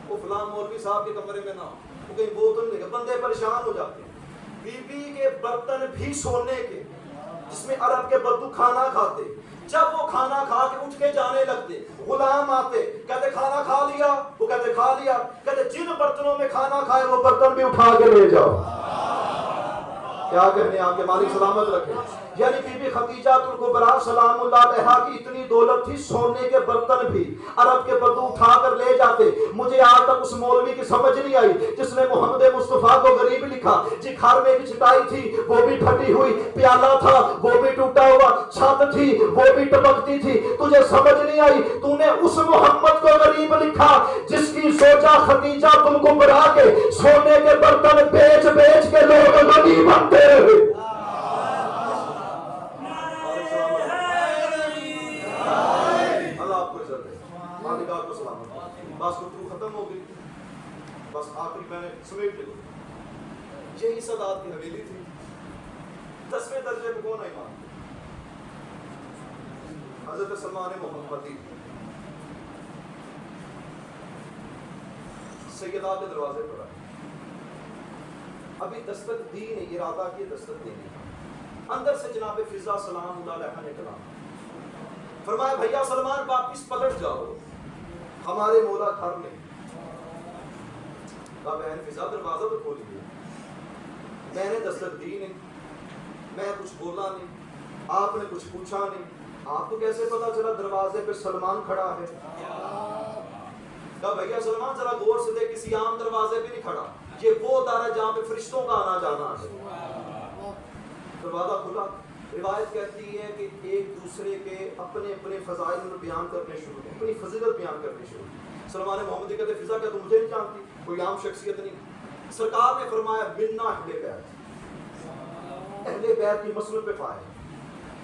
Speaker 1: وہ فلاں مولوی صاحب کے کمرے میں نہ ہو، وہ کہیں بوتل لے گا، بندے پریشان ہو جاتے ہیں۔ بی بی کے برتن بھی سونے کے جس میں عرب کے بدو کھانا کھاتے، جب وہ کھانا کھا کے اٹھ کے جانے لگتے، غلام آتے کہتے کھانا کھا لیا، وہ کہتے کھا لیا، کہتے جن برتنوں میں کھانا کھائے وہ برتن بھی اٹھا کے لے جاؤ۔ کیا کہنے آپ کے مالک سلامت رکھے۔ یعنی بی بی خدیجہ الکبریٰ سلام اللہ علیہا کی اتنی دولت تھی، سونے کے برتن بھی عرب کے بدو اٹھا کر لے جاتے۔ مجھے آج تک اس مولوی کی سمجھ نہیں آئی جس نے محمد مصطفیٰ کو غریب لکھا، جی گھر میں ایک چٹائی تھی وہ بھی پھٹی ہوئی، پیالہ تھا وہ بھی ٹوٹا ہوا، چھت تھی وہ بھی ٹپکتی تھی، تجھے سمجھ نہیں آئی، تو نے اس محمد کو غریب لکھا جس کی سوچا خدیجہ الکبریٰ کے سونے کے برتن بیچ بیچ کے لوگ غریب بنتے رہے۔ بس گفتگو ختم ہو گئی، بس آخری میں نے سمیٹ لیا، یہی سادات کی حویلی تھی۔ 10ویں درجے میں کون ایمان؟ حضرت سلمان محمدی سیدہ کے دروازے پر آئے، ابھی دستک دی نہیں، ارادہ کی دستک دینی، اندر سے جناب فضا سلام اللہ علیہ نے کلام فرمایا بھیا سلمان واپس پلٹ جاؤ، ہمارے مولا گھر میں۔ کہا بہن فضا دروازہ تو کھولیے، میں نے دستک دی نہیں، میں کچھ بولا نہیں، آپ نے کچھ پوچھا نہیں، آپ کو کیسے پتا چلا دروازے پہ سلمان کھڑا ہے؟ کہا بھیا سلمان ذرا غور سے دیکھ، کسی عام دروازے پہ نہیں کھڑا، یہ وہ در ہے جہاں پہ فرشتوں کا آنا جانا ہے۔ دروازہ کھلا۔ روایت کہتی ہے کہ ایک دوسرے کے اپنے اپنے فضائل میں بیان کرنے شروع ہوئے، اپنی فضیلت بیان کرنے شروع ہوئے۔ سلمان محمدی کہتے فضا کیا تم مجھے نہیں جانتی؟ کوئی عام شخصیت نہیں۔ سرکار نے فرمایا منا اہل بیت، اہل بیت کی مسند پہ فائز۔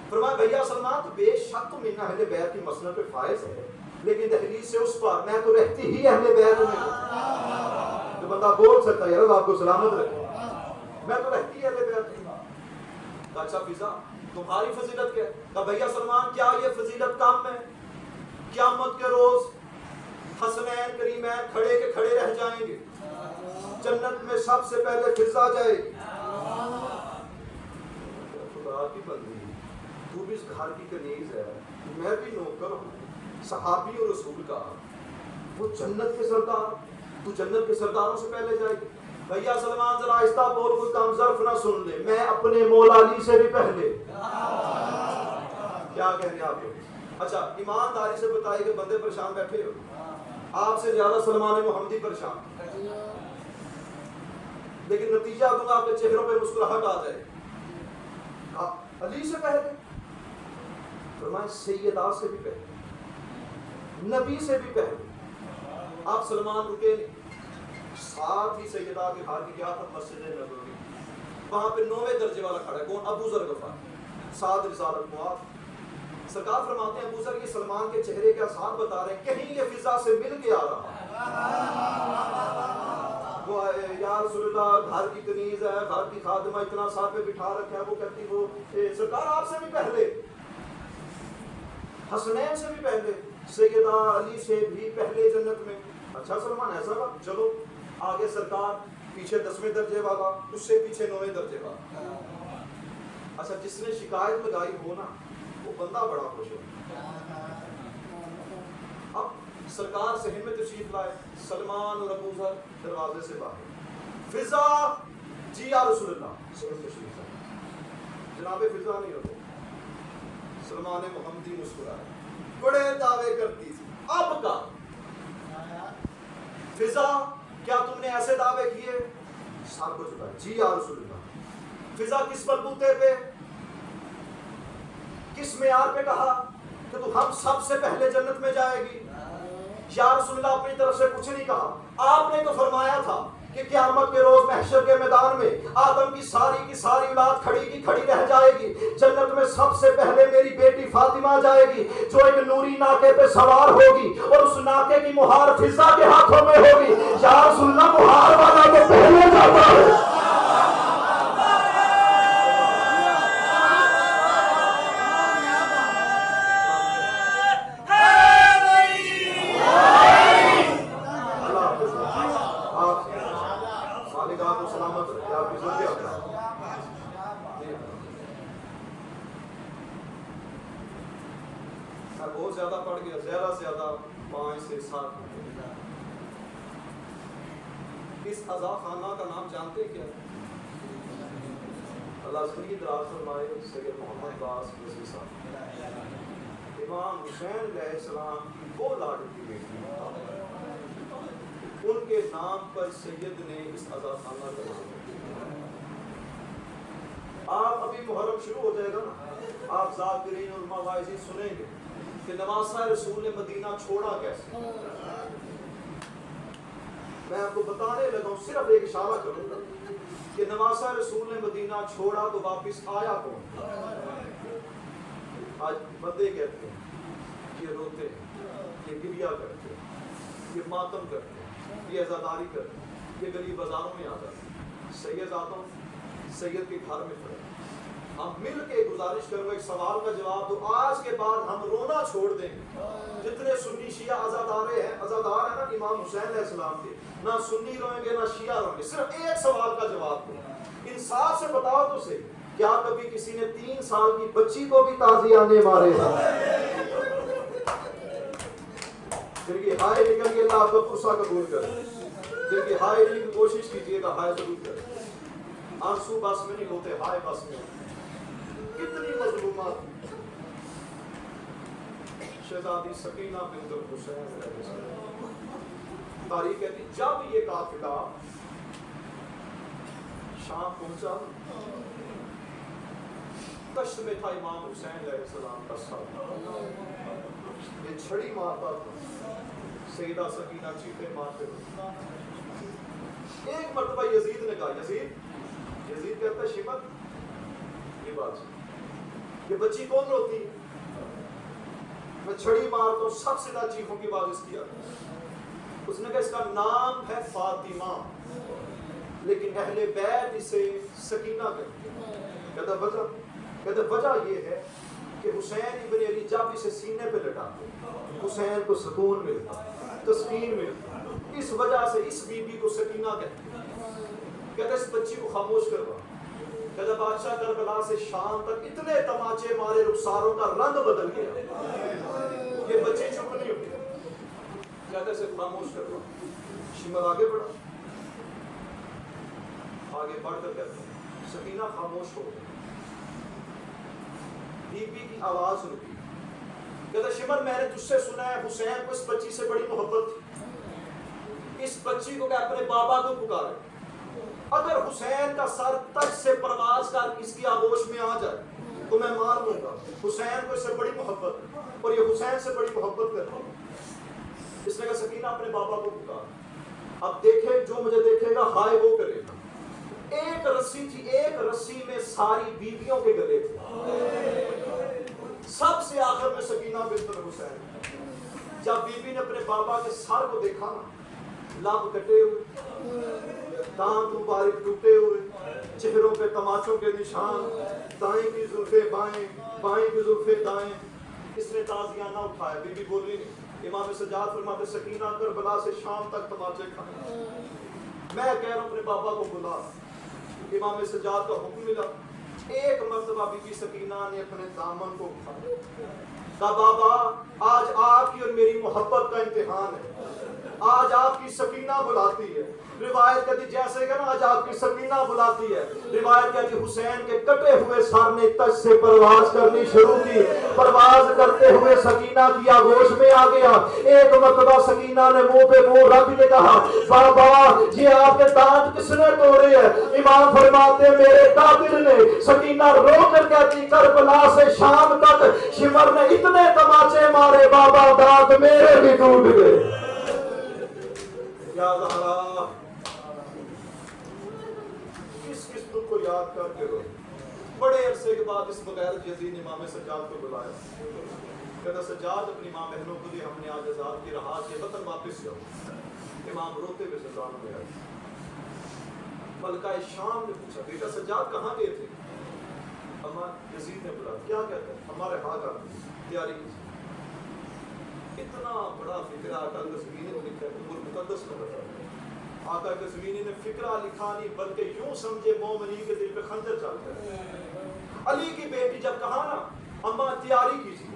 Speaker 1: فرمایا بھیا سلمان تو بے شک تو منا اہل بیت کی مسند پہ فائز ہے، لیکن دہلیز سے اس پر میں تو رہتی ہی اہل بیت میں ہوں۔ جو بندہ بول سکتا ہے یار آپ کو سلامت رکھے، میں تو رہتی اہل بیت میں۔ اچھا فضا تمہاری فضیلت کیا؟ کہا بھیا سلمان کیا یہ فضیلت کم ہے؟ قیامت کے روز حسنین کریمین کھڑے کے کھڑے رہ جائیں گے، جنت میں سب سے پہلے فضا جائے گی۔ خدا کی بندی، تو بھی اس گھر کی کنیز ہے، میں بھی نوکر ہوں، صحابی اور رسول کا، وہ جنت کے سردار، تو جنت کے سرداروں سے پہلے جائے گی۔ بھیا سلمان ذرا آہستہ بول، کوئی کم ظرف نہ سن لے، میں اپنے مولا علی سے بھی پہلے۔ کیا کہنے آپ لوگ؟ اچھا ایمانداری سے بتائیے کہ بندے پریشان بیٹھے ہو، آپ سے زیادہ سلمان محمدی پریشان، لیکن نتیجہ دوں گا آپ کے چہروں پہ مسکراہٹ آ جائے، علی سے پہلے۔ فرمایا سیدہ سے بھی پہلے، نبی سے بھی پہلے آپ سلمان رکے نہیں، ساتھ ہی سیدہ کے ہاتھ کی کیا تھا مسجد نبوی، وہاں پہ 9ویں درجے والا کھڑا ہے، کون؟ ابو ذر غفاری، ساتھ رسالت معاف۔ سرکار فرماتے ہیں ابو ذر یہ سلمان کے چہرے کے آثار بتا رہے ہیں، کہیں یہ فضا سے مل کے آ رہا وہ یا رسول اللہ گھر کی کنیز ہے، گھر کی خادمہ اتنا سال پہ بٹھا رکھا ہے، وہ کہتی وہ سرکار آپ سے بھی پہلے، حسنین سے بھی پہلے، سیدہ علی سے بھی پہلے جنت میں۔ اچھا سلمان ایسا بات، چلو آگے سرکار، پیچھے 10ویں درجے والا، اس سے پیچھے 9ویں درجے والا۔ اچھا جس نے شکایت لگائی ہو نا وہ بندہ بڑا خوش ہو۔ اب سرکار صحن میں تشریف لائے، سلمان اور ابو ذر دروازے سے باہر، فضا جی یا رسول اللہ صحن تشریف لائے، جناب فضا نہیں ہوتے، سلمان محمدی مسکرائے، بڑے دعوے کرتی تھی، اب کا فضا کیا تم نے ایسے دعوے کیے؟ سر کو جھکائے، جی یا رسول اللہ۔ فضا کس بلبوتے پہ، کس معیار پہ کہا کہ تو ہم سب سے پہلے جنت میں جائے گی؟ یا رسول اللہ اپنی طرف سے کچھ نہیں کہا، آپ نے تو فرمایا تھا کہ قیامت کے روز محشر کے میدان میں آدم کی ساری اولاد کھڑی کی کھڑی رہ جائے گی، جنت میں سب سے پہلے میری بیٹی فاطمہ جائے گی جو ایک نوری ناکے پہ سوار ہوگی، اور اس ناکے کی مہار فضا کے ہاتھوں میں ہوگی۔ یا رسول اللہ مہار والا تو پہلے جاتا ہے۔ بہت زیادہ پڑھ گیا، زیادہ سے زیادہ 5 سے 7۔ اس عزا خانہ کا نام جانتے کیا؟ اللہ زندگی دراز فرمائے سید محمد باز رضی صاحب، امام حسین علیہ السلام کی وہ لاڈلی بیٹی، ان کے نام پر سید نے اس عزا خانہ کا نام دیا۔ آپ ابھی محرم شروع ہو جائے گا نا، آپ ذاکرین اور مواعظین سنیں گے کہ نواسہ رسول نے مدینہ چھوڑا کیسے۔ میں آپ کو بتانے لگا ہوں، صرف ایک اشارہ کروں گا کہ نواسہ رسول نے مدینہ چھوڑا تو واپس آیا کون؟ آج بندے کہتے ہیں یہ روتے ہیں، یہ گریہ کرتے ہیں، یہ ماتم کرتے ہیں، یہ عزاداری کرتے ہیں، یہ گلی بازاروں میں آ جاتے ہیں، سید آتا ہوں سید کے گھر میں پڑے، ہم مل کے گزارش کرو ایک سوال کا جواب دو، آج کے بعد ہم رونا چھوڑ دیں گے۔ جتنے سنی شیعہ عزادار ہیں نا امام حسین علیہ السلام کے، نہ سنی روئیں گے نہ شیعہ روئیں گے، صرف ایک سوال کا جواب دو، انصاف سے بتاؤ تو صحیح، کیا کبھی کسی نے 3 سال کی بچی کو بھی تازیانے مارے ہیں؟ جن کی ہائے نکل کے اللہ آپ کا غصہ قبول کرے، جن کی ہائے کی کوشش کیجیے گا ہائے ضرور کرے، آنسو بس میں نہیں ہوتے، ہائے بس میں ہوتے۔ کتنی مظلومات، شہزادی سکینہ بنت الحسین، تاریخ کہتی جب یہ قافلہ شام پہنچا، کشت میں تھا امام حسین علیہ السلام کا سر، یہ چھڑی مارتا تھا، سیدہ سکینہ چیخے مارتے تھے۔ ایک مرتبہ یزید نے کہا، یزید کہتا ہے شمت یہ بات یہ بچی کون روتی؟ میں چھڑی مارتا ہوں، سب سے زیادہ چیخوں کی آواز اس کی آتی ہے۔ اس نے کہا اس کا نام ہے فاطمہ، لیکن اہل بیت اسے سکینہ کہتے ہیں۔ کہتا وجہ یہ ہے کہ حسین ابن علی جب اسے سینے پہ لٹاتے حسین کو سکون ملتا، تسکین ملتا، اس وجہ سے اس بی بی کو سکینہ کہتے ہیں۔ کہتا اس بچی کو خاموش کروا، کہتا بادشاہ کربلا سے شام تک اتنے تماچے مارے، رخساروں کا رنگ بدل گیا، یہ بچی چپ نہیں ہوتی، کہتا اسے خاموش کروا۔ شمر آگے بڑھا، آگے بڑھ کر کہتا سکینہ خاموش ہو گئی، بی بی کی آواز رکی، کہتا شمر میں نے تجھ سے سنا ہے حسین کو اس بچی سے بڑی محبت تھی، اس بچی کو کہ اپنے بابا کو پکارے، اگر حسین کا سر تج سے پرواز کر اس کی آغوش میں آ جائے تو میں مار لوں گا. حسین کو اس سے بڑی محبت ہے اور یہ حسین سے بڑی محبت کرتا ہے. اس نے کہا سکینہ اپنے بابا کو پکار. اب دیکھے جو مجھے دیکھے گا ہائے وہ کرے گا. ایک رسی تھی, ایک رسی میں ساری بیویوں کے گلے تھے. سب سے آخر میں سکینہ بنت حسین. جب بی بی نے اپنے بابا کے سر کو دیکھا نا, لب کٹے ہوئے, دانت مبارک ٹوٹے ہوئے, چہروں پہ تماچوں کے نشان, دائیں کی زلفیں بائیں, بائیں کی زلفیں دائیں. اس نے تازیانہ اٹھایا. بی بی بولی نہیں. امام سجاد فرماتے سکینہ کربلا سے شام تک تماچے کھائے. میں کہہ رہا ہوں اپنے بابا کو بلا. امام سجاد کا حکم ملا. ایک مرتبہ بی بی سکینہ نے اپنے دامن کو اٹھایا. کہا بابا آج آپ کی اور میری محبت کا امتحان ہے. آج آپ کی سکینہ بلاتی ہے. روایت کہتی جیسے کہ نا آج آپ کی سکینہ بلاتی ہے. روایت کہتی حسین کے کٹے ہوئے سر نے تج سے پرواز کرنی شروع کی. پرواز کرتے ہوئے سکینہ کی آغوش میں آ گیا. ایک مرتبہ سکینہ نے منہ پہ منہ رکھ کے کہا بابا یہ آپ کے دانت کس نے توڑے ہیں؟ امام فرماتے میرے قاتل نے. سکینہ رو کر کہتی کربلا سے شام تک شمر نے اتنے تماچے مارے بابا دانت میرے بھی ٹوٹ گئے. یا زہرا کس کس دکھ کو یاد کر کے رو. بڑے عرصے کے بعد اس بغیر یزید نے امام سجاد کو بلایا. کہتا سجاد اپنی ماں بہنوں کو لیے ہم نے آج آزاد کی رہا کے وطن واپس جاؤ. امام روتے ہوئے سجاد میں آئے. ملکہ شام نے پوچھا بیٹا سجاد کہاں گئے تھے؟ اما یزید نے بولا کیا کہتے ہیں؟ ہمارے ہاتھ آ تیاری کی. اتنا بڑا فکرہ آقا قزوینی نے لکھا ہے, عمر مقدس کا بتا. آقا قزوینی نے فکرہ لکھا نہیں بلکہ یوں سمجھے مومنی کے دل پہ خنجر چلتا ہے. علی کی بیٹی جب کہا نا اما تیاری کیجیے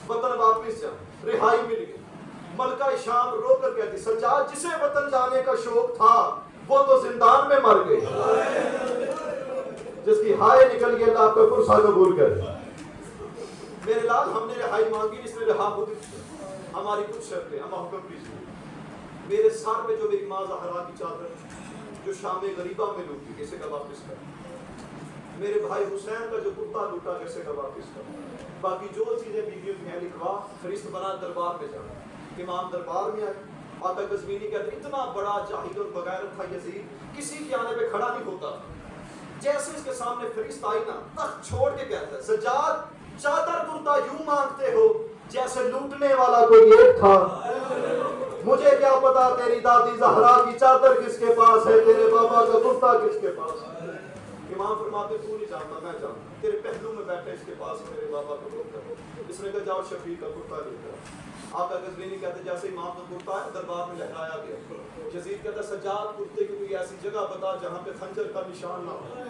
Speaker 1: وطن واپس جا, رہائی مل گئی. ملکہ شام رو کر کہتی سجاد جسے وطن جانے کا شوق تھا وہ تو زندان میں مر گئی. جس کی ہائے نکل گئی اللہ آپ کا پرسہ قبول کرے. میرے لال ہم نے رہائی مانگی, اس نے رہا خود. ہماری کچھ شرطیں اما حکم کیجیے. میرے سر پہ جو میری ماں زہرا کی چادر جو شام غریبہ میں لوٹی کیسے کا واپس کر. میرے بھائی حسین کا جو کتا لوٹا کیسے کا واپس کر. باقی جو چیزیں بیویوں کی ہیں لکھوا فرشت بنا دربار میں جانا. امام دربار میں آئے. آقا قزوینی کہتے اتنا بڑا جاہل اور بغیرت تھا یزید, کسی کے آنے پہ کھڑا نہیں ہوتا. جیسے اس کے سامنے فرشت آئی نا تخت چھوڑ کے کہتا ہے سجاد چادر کرتا یوں مانگتے ہو جیسے لوٹنے والا کوئی ایک تھا. مجھے کیا پتا تیری دادی زہرا کی چادر کس کے پاس ہے, تیرے بابا کا کرتا کس کے پاس ہے. امام فرماتے تو نہیں جانتا میں جانتا. تیرے پہلو میں بیٹھے اس کے پاس میرے بابا کا کرتا. اس نے کہا جاؤ شفیع کا کرتا لے کر. آقا قزوینی کہتے جیسے امام کا کرتا ہے دربار میں لہرایا گیا. یزید کہتا سجاد کرتے کی کوئی ایسی جگہ بتا جہاں پہ خنجر کا نشان نہ ہو,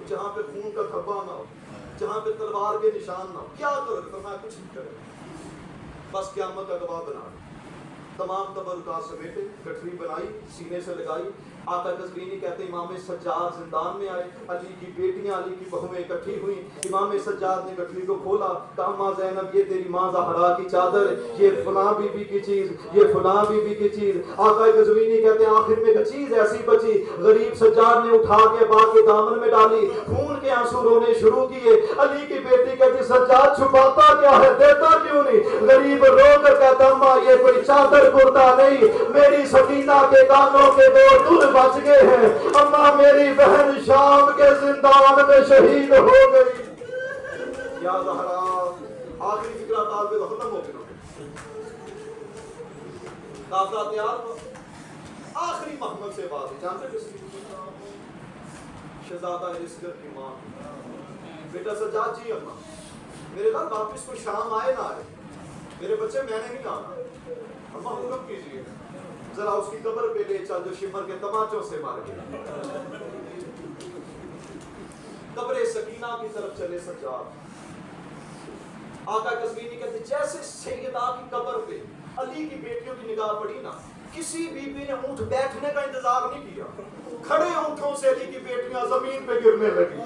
Speaker 1: جہاں پہ خون کا دھبا نہ ہو, جہاں پہ تلوار کے نشان نہ ہو. کیا کرو گے؟ فرمایا کچھ نہیں کرے, بس قیامت کا گواہ بنا. تمام تبرکات سمیٹے, گٹھری بنائی, سینے سے لگائی. آقا قزوینی کہتے امام سجاد زندان میں آئے. علی کی بیٹیاں علی کی بہویں اکٹھی ہوئیں. امام سجاد نے گٹھری کو کھولا. کہا ماں زینب یہ تیری ماں زہرا کی چادر, یہ فلاں بی بی کی چیز, یہ فلاں بی بی کی چیز. آقا قزوینی کہتے ہیں آخر میں ایک چیز ایسی بچی. غریب سجاد نے اٹھا کے باغ کے دامن میں ڈالی, خون کے آنسو رونے شروع کیے. علی کی بیٹی کہتی سجاد چھپاتا کیا ہے, دیتا کیوں نہیں؟ غریب رو کر کہتا ماں یہ کوئی چادر کرتا نہیں, میری سکینہ کے کانوں کے دو دل بچ گئے ہیں. اماں میری بہن شام کے زندان میں شہید ہو گئی. یا زہرا آخری فکرہ طالب ختم ہو گیا. قافلہ تیار ہوا. آخری محمد سے بات جانتے کس کی؟ شہزادہ عسکر کی ماں. بیٹا سجاد جی اماں میرے گھر واپس کوئی شام آئے نہ آئے, میرے بچے میں نے نہیں آنا. اماں حکم کیجیے ذرا اس کی قبر پہ لے چل جو شمر کے تماچوں سے مار گیا. قبر سکینہ کی طرف چلے سجاد. آقا قزوینی کہتے جیسے سیدہ کی قبر پہ علی کی بیٹیوں کی نگاہ پڑی نا, کسی بی بی نے اونٹ بیٹھنے کا انتظار نہیں کیا, کھڑے اونٹوں سے علی کی بیٹیاں زمین پہ گرنے لگی.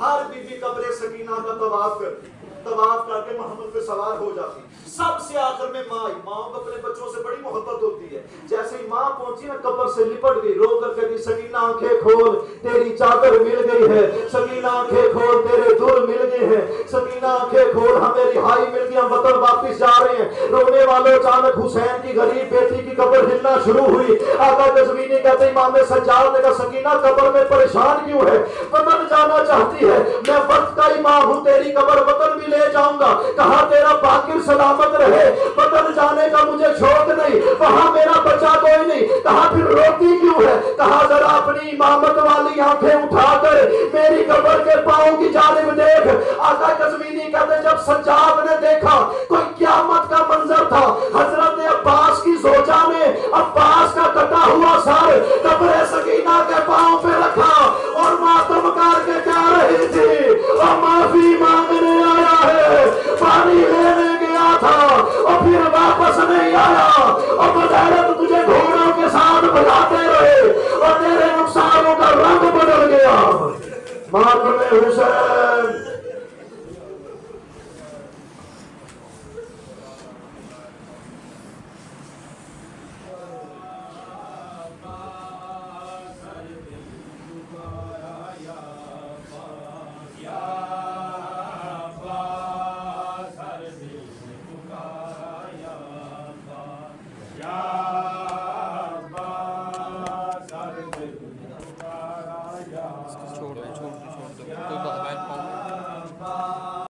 Speaker 1: ہر بی بی قبر سکینہ کا طواف کرتی. طواف کر کے محمد پہ سوار ہو جاتی. سب سے آخر میں ماں کو اپنے بچوں سے بڑی محبت ہوتی ہے. جیسے ہی ماں پہنچی نا قبر سے لپٹ گئی, رو کر کہتی سکینہ آنکھیں کھول تیری چادر مل گئی ہے, سکینہ آنکھیں کھول تیرے دور مل گئے ہیں, سکینہ آنکھیں کھول ہمیں رہائی مل گئی, ہم وطن واپس جا رہے ہیں. رونے والوں اچانک حسین کی غریب بیٹی کی قبر ہلنا شروع ہوئی. آقا قزوینی کہتے امام سجاد نے کہا سکینہ قبر میں پریشان کیوں ہے, وطن جانا چاہتی ہے, میں وقت کا امام ہوں, تیری قبر وطن بھی لے جاؤں گا. کہا تیرا باقر سلامت رہے, وطن جانے کا مجھے شوق نہیں, وہاں میرا بچہ کوئی نہیں. کہا پھر روتی کیوں ہے, کہا ذرا اپنی امامت والی آنکھیں اٹھا کر میری قبر کے پاؤں کی جانب دیکھ. آقا قزوینی کہتے جب سجاد نے دیکھا کوئی قیامت کا منظر تھا. حضرت عباس کی زوجہ نے عباس کا کٹا ہوا سر قبر سکینہ کے پاؤں پہ رکھا اور ماتم کر کے کہہ رہی تھی اور معافی مانگنے آیا ہے, پانی لینے گیا تھا اور پھر واپس نہیں آیا, اور بغیرت تجھے گھوڑوں کے ساتھ بجاتے رہے اور تیرے نقصانوں کا رنگ بدل گیا. ماتم حسین